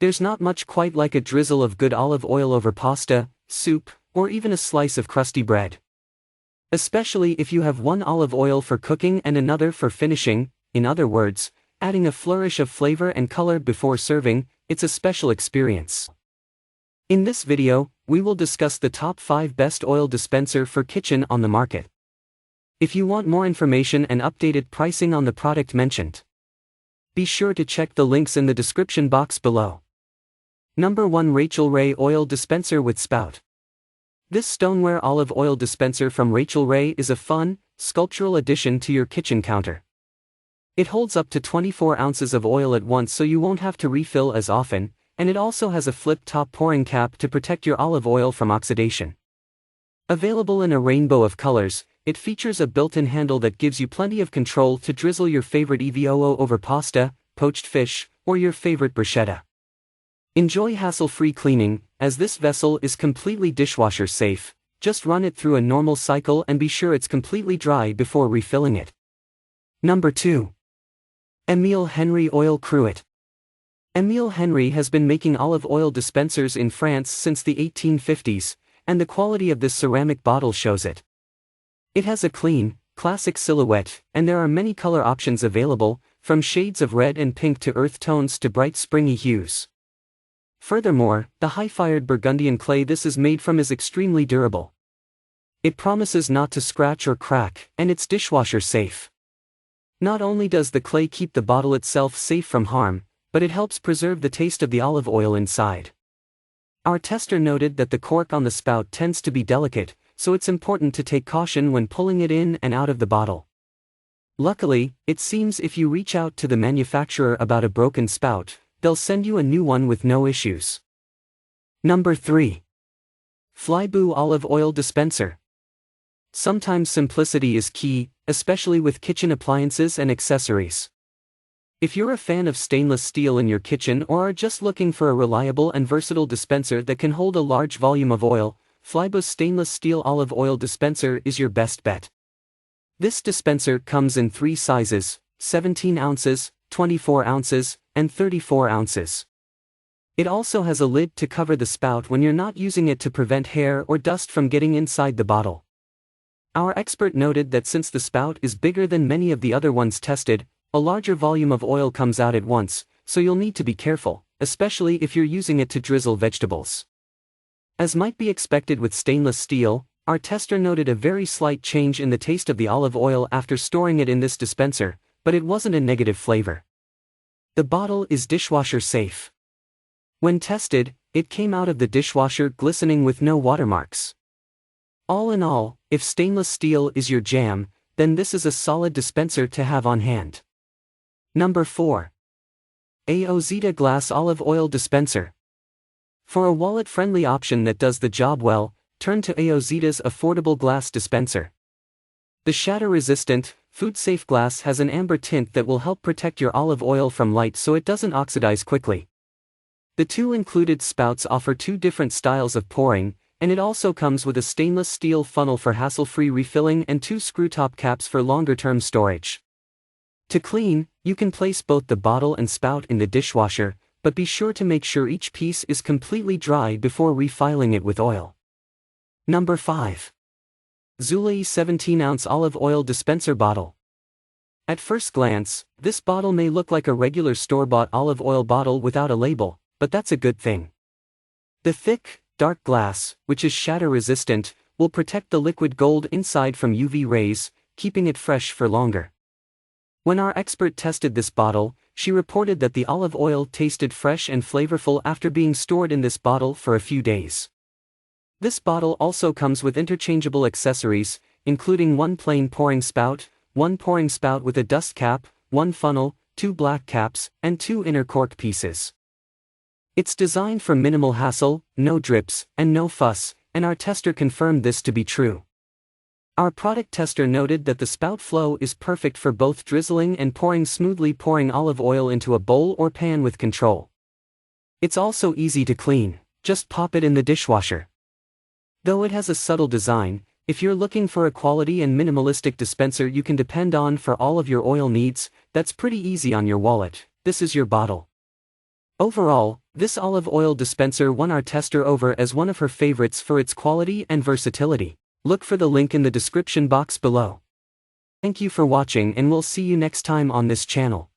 There's not much quite like a drizzle of good olive oil over pasta, soup, or even a slice of crusty bread. Especially if you have one olive oil for cooking and another for finishing, in other words, adding a flourish of flavor and color before serving, it's a special experience. In this video, we will discuss the top 5 best oil dispenser for kitchen on the market. If you want more information and updated pricing on the product mentioned, be sure to check the links in the description box below. Number 1, Rachael Ray Oil Dispenser with Spout. This stoneware olive oil dispenser from Rachael Ray is a fun, sculptural addition to your kitchen counter. It holds up to 24 ounces of oil at once, so you won't have to refill as often, and it also has a flip-top pouring cap to protect your olive oil from oxidation. Available in a rainbow of colors, it features a built-in handle that gives you plenty of control to drizzle your favorite EVOO over pasta, poached fish, or your favorite bruschetta. Enjoy hassle-free cleaning, as this vessel is completely dishwasher safe. Just run it through a normal cycle and be sure it's completely dry before refilling it. Number 2. Emile Henry Oil Cruet. Emile Henry has been making olive oil dispensers in France since the 1850s, and the quality of this ceramic bottle shows it. It has a clean, classic silhouette, and there are many color options available, from shades of red and pink to earth tones to bright springy hues. Furthermore, the high-fired Burgundian clay this is made from is extremely durable. It promises not to scratch or crack, and it's dishwasher safe. Not only does the clay keep the bottle itself safe from harm, but it helps preserve the taste of the olive oil inside. Our tester noted that the cork on the spout tends to be delicate, so it's important to take caution when pulling it in and out of the bottle. Luckily, it seems if you reach out to the manufacturer about a broken spout, they'll send you a new one with no issues. Number 3. Flyboo Olive Oil Dispenser. Sometimes simplicity is key, especially with kitchen appliances and accessories. If you're a fan of stainless steel in your kitchen or are just looking for a reliable and versatile dispenser that can hold a large volume of oil, Flyboo's stainless steel olive oil dispenser is your best bet. This dispenser comes in 3 sizes: 17 ounces, 24 ounces, and 34 ounces. It also has a lid to cover the spout when you're not using it to prevent hair or dust from getting inside the bottle. Our expert noted that since the spout is bigger than many of the other ones tested, a larger volume of oil comes out at once, so you'll need to be careful, especially if you're using it to drizzle vegetables. As might be expected with stainless steel, our tester noted a very slight change in the taste of the olive oil after storing it in this dispenser, but it wasn't a negative flavor. The bottle is dishwasher safe. When tested, it came out of the dishwasher glistening with no watermarks. All in all, if stainless steel is your jam, then this is a solid dispenser to have on hand. Number 4. Aozita Glass Olive Oil Dispenser. For a wallet-friendly option that does the job well, turn to Aozita's affordable glass dispenser. The shatter-resistant, food-safe glass has an amber tint that will help protect your olive oil from light so it doesn't oxidize quickly. The 2 included spouts offer 2 different styles of pouring, and it also comes with a stainless steel funnel for hassle-free refilling and 2 screw-top caps for longer-term storage. To clean, you can place both the bottle and spout in the dishwasher, but be sure to make sure each piece is completely dry before refilling it with oil. Number 5. Zulay 17-ounce Olive Oil Dispenser Bottle. At first glance, this bottle may look like a regular store-bought olive oil bottle without a label, but that's a good thing. The thick, dark glass, which is shatter-resistant, will protect the liquid gold inside from UV rays, keeping it fresh for longer. When our expert tested this bottle, she reported that the olive oil tasted fresh and flavorful after being stored in this bottle for a few days. This bottle also comes with interchangeable accessories, including 1 plain pouring spout, 1 pouring spout with a dust cap, 1 funnel, 2 black caps, and 2 inner cork pieces. It's designed for minimal hassle, no drips, and no fuss, and our tester confirmed this to be true. Our product tester noted that the spout flow is perfect for both drizzling and pouring smoothly, pouring olive oil into a bowl or pan with control. It's also easy to clean, just pop it in the dishwasher. Though it has a subtle design, if you're looking for a quality and minimalistic dispenser you can depend on for all of your oil needs, that's pretty easy on your wallet, this is your bottle. Overall, This olive oil dispenser won our tester over as one of her favorites for its quality and versatility. Look for the link in the description box below. Thank you for watching, and we'll see you next time on this channel.